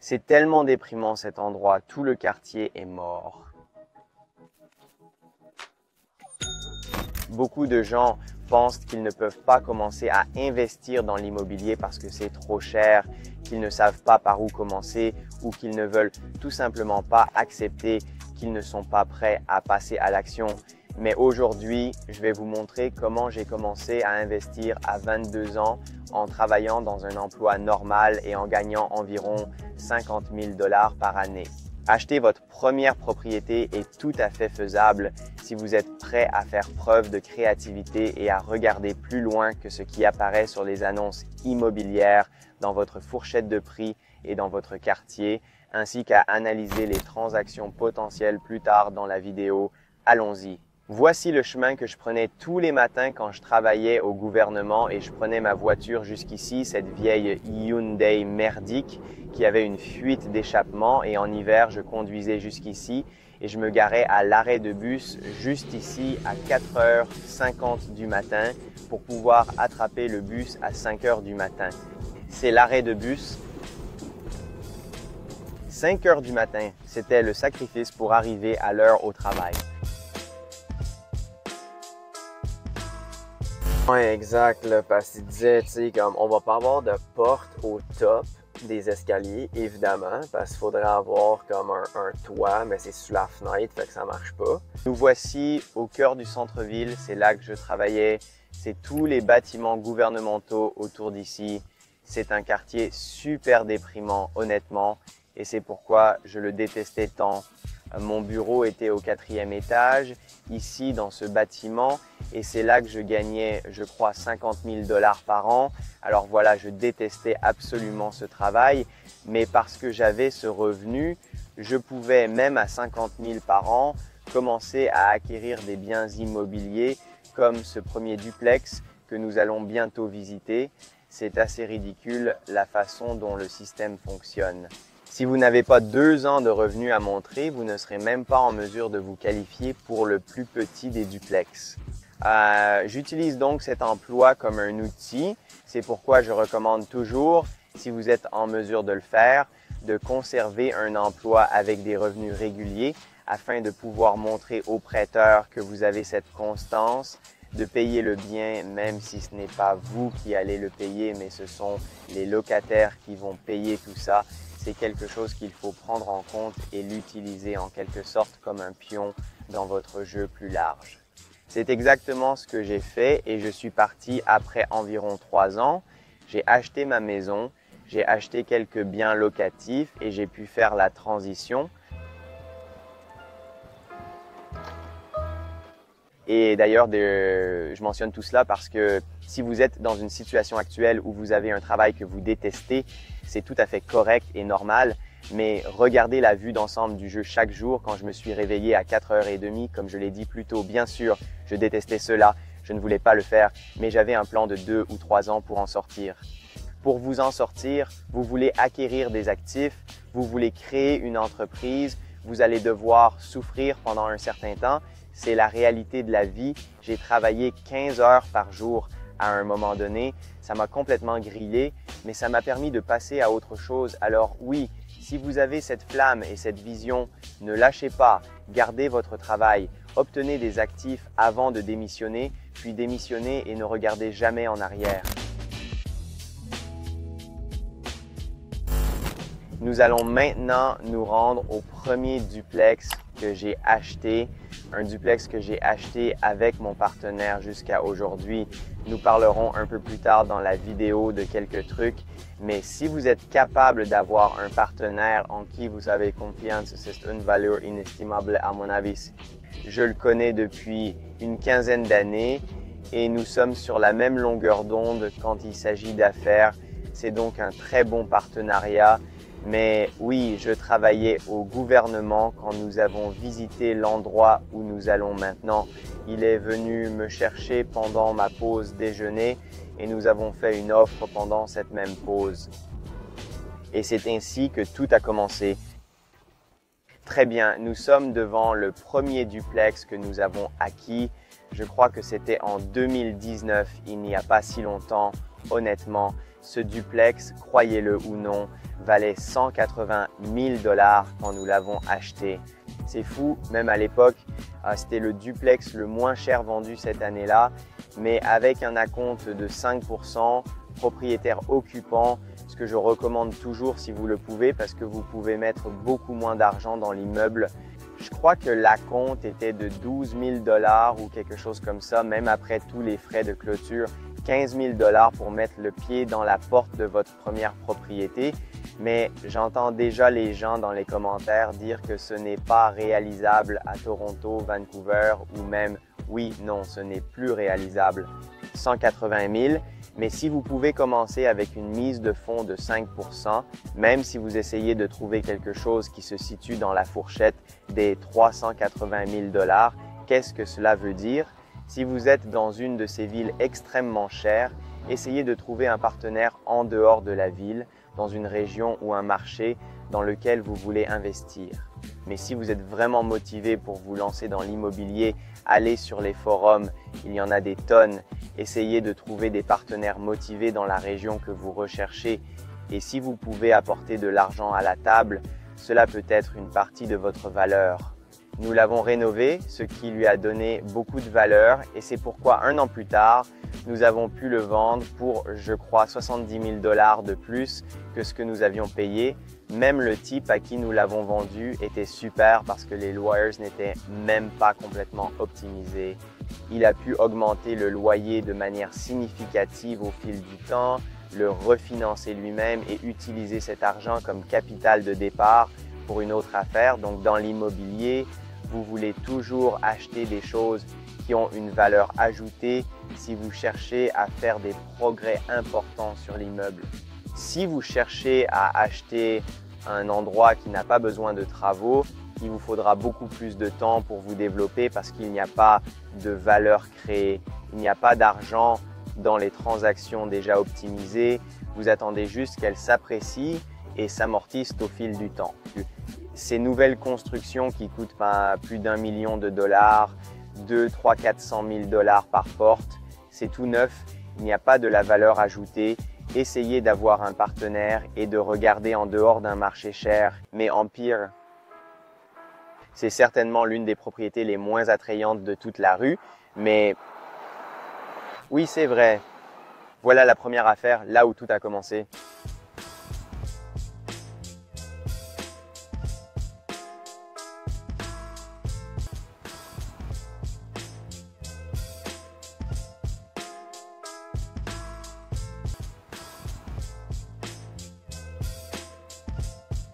C'est tellement déprimant cet endroit, tout le quartier est mort. Beaucoup de gens pensent qu'ils ne peuvent pas commencer à investir dans l'immobilier parce que c'est trop cher, qu'ils ne savent pas par où commencer ou qu'ils ne veulent tout simplement pas accepter qu'ils ne sont pas prêts à passer à l'action. Mais aujourd'hui, je vais vous montrer comment j'ai commencé à investir à 22 ans en travaillant dans un emploi normal et en gagnant environ 50 000 $ par année. Acheter votre première propriété est tout à fait faisable si vous êtes prêt à faire preuve de créativité et à regarder plus loin que ce qui apparaît sur les annonces immobilières dans votre fourchette de prix et dans votre quartier, ainsi qu'à analyser les transactions potentielles plus tard dans la vidéo. Allons-y! Voici le chemin que je prenais tous les matins quand je travaillais au gouvernement et je prenais ma voiture jusqu'ici, cette vieille Hyundai merdique qui avait une fuite d'échappement, et en hiver, je conduisais jusqu'ici et je me garais à l'arrêt de bus juste ici à 4h50 du matin pour pouvoir attraper le bus à 5h du matin. C'est l'arrêt de bus. 5h du matin, c'était le sacrifice pour arriver à l'heure au travail. Ouais, exact, là, parce qu'il disait, tu sais, comme on va pas avoir de porte au top des escaliers, évidemment, parce qu'il faudrait avoir comme un toit, mais c'est sous la fenêtre, fait que ça marche pas. Nous voici au cœur du centre-ville, c'est là que je travaillais, c'est tous les bâtiments gouvernementaux autour d'ici. C'est un quartier super déprimant, honnêtement, et c'est pourquoi je le détestais tant. Mon bureau était au 4e étage, ici dans ce bâtiment, et c'est là que je gagnais, je crois, 50 000 $ par an. Alors voilà, je détestais absolument ce travail, mais parce que j'avais ce revenu, je pouvais, même à 50 000 par an, commencer à acquérir des biens immobiliers comme ce premier duplex que nous allons bientôt visiter. C'est assez ridicule la façon dont le système fonctionne. Si vous n'avez pas 2 ans de revenus à montrer, vous ne serez même pas en mesure de vous qualifier pour le plus petit des duplex. J'utilise donc cet emploi comme un outil. C'est pourquoi je recommande toujours, si vous êtes en mesure de le faire, de conserver un emploi avec des revenus réguliers afin de pouvoir montrer aux prêteurs que vous avez cette constance, de payer le bien même si ce n'est pas vous qui allez le payer, mais ce sont les locataires qui vont payer tout ça. C'est quelque chose qu'il faut prendre en compte et l'utiliser en quelque sorte comme un pion dans votre jeu plus large. C'est exactement ce que j'ai fait et je suis parti après environ 3 ans. J'ai acheté ma maison, j'ai acheté quelques biens locatifs et j'ai pu faire la transition. Et d'ailleurs, je mentionne tout cela parce que si vous êtes dans une situation actuelle où vous avez un travail que vous détestez, c'est tout à fait correct et normal, mais regardez la vue d'ensemble du jeu chaque jour. Quand je me suis réveillé à 4h30, comme je l'ai dit plus tôt, bien sûr, je détestais cela, je ne voulais pas le faire, mais j'avais un plan de 2 ou 3 ans pour en sortir. Pour vous en sortir, vous voulez acquérir des actifs, vous voulez créer une entreprise, vous allez devoir souffrir pendant un certain temps. C'est la réalité de la vie. J'ai travaillé 15 heures par jour à un moment donné. Ça m'a complètement grillé, mais ça m'a permis de passer à autre chose. Alors oui, si vous avez cette flamme et cette vision, ne lâchez pas, gardez votre travail, obtenez des actifs avant de démissionner, puis démissionnez et ne regardez jamais en arrière. Nous allons maintenant nous rendre au premier duplex que j'ai acheté, un duplex que j'ai acheté avec mon partenaire jusqu'à aujourd'hui. Nous parlerons un peu plus tard dans la vidéo de quelques trucs, mais si vous êtes capable d'avoir un partenaire en qui vous avez confiance, c'est une valeur inestimable à mon avis. Je le connais depuis une quinzaine d'années et nous sommes sur la même longueur d'onde quand il s'agit d'affaires. C'est donc un très bon partenariat. Mais oui, je travaillais au gouvernement quand nous avons visité l'endroit où nous allons maintenant. Il est venu me chercher pendant ma pause déjeuner et nous avons fait une offre pendant cette même pause. Et c'est ainsi que tout a commencé. Très bien, nous sommes devant le premier duplex que nous avons acquis. Je crois que c'était en 2019, il n'y a pas si longtemps, honnêtement. Ce duplex, croyez-le ou non, valait 180 000 $ quand nous l'avons acheté. C'est fou, même à l'époque, c'était le duplex le moins cher vendu cette année-là, mais avec un acompte de 5%, propriétaire occupant, ce que je recommande toujours si vous le pouvez parce que vous pouvez mettre beaucoup moins d'argent dans l'immeuble. Je crois que l'acompte était de 12 000 $ ou quelque chose comme ça, même après tous les frais de clôture. 15 000 $ pour mettre le pied dans la porte de votre première propriété. Mais j'entends déjà les gens dans les commentaires dire que ce n'est pas réalisable à Toronto, Vancouver ou même, oui, non, ce n'est plus réalisable. 180 000, mais si vous pouvez commencer avec une mise de fonds de 5%, même si vous essayez de trouver quelque chose qui se situe dans la fourchette des 380 000 $, qu'est-ce que cela veut dire? Si vous êtes dans une de ces villes extrêmement chères, essayez de trouver un partenaire en dehors de la ville, dans une région ou un marché dans lequel vous voulez investir. Mais si vous êtes vraiment motivé pour vous lancer dans l'immobilier, allez sur les forums, il y en a des tonnes. Essayez de trouver des partenaires motivés dans la région que vous recherchez. Et si vous pouvez apporter de l'argent à la table, cela peut être une partie de votre valeur. Nous l'avons rénové, ce qui lui a donné beaucoup de valeur et c'est pourquoi un an plus tard, nous avons pu le vendre pour, je crois, 70 000 $ de plus que ce que nous avions payé. Même le type à qui nous l'avons vendu était super parce que les loyers n'étaient même pas complètement optimisés. Il a pu augmenter le loyer de manière significative au fil du temps, le refinancer lui-même et utiliser cet argent comme capital de départ pour une autre affaire. Donc dans l'immobilier, vous voulez toujours acheter des choses qui ont une valeur ajoutée si vous cherchez à faire des progrès importants sur l'immeuble. Si vous cherchez à acheter un endroit qui n'a pas besoin de travaux, il vous faudra beaucoup plus de temps pour vous développer parce qu'il n'y a pas de valeur créée, il n'y a pas d'argent dans les transactions déjà optimisées. Vous attendez juste qu'elles s'apprécient et s'amortissent au fil du temps. Ces nouvelles constructions qui coûtent plus d'1 million de dollars, 200, 300, 400 000 $ par porte, c'est tout neuf, il n'y a pas de la valeur ajoutée. Essayez d'avoir un partenaire et de regarder en dehors d'un marché cher. Mais Empire, c'est certainement l'une des propriétés les moins attrayantes de toute la rue, mais oui, c'est vrai. Voilà la première affaire, là où tout a commencé.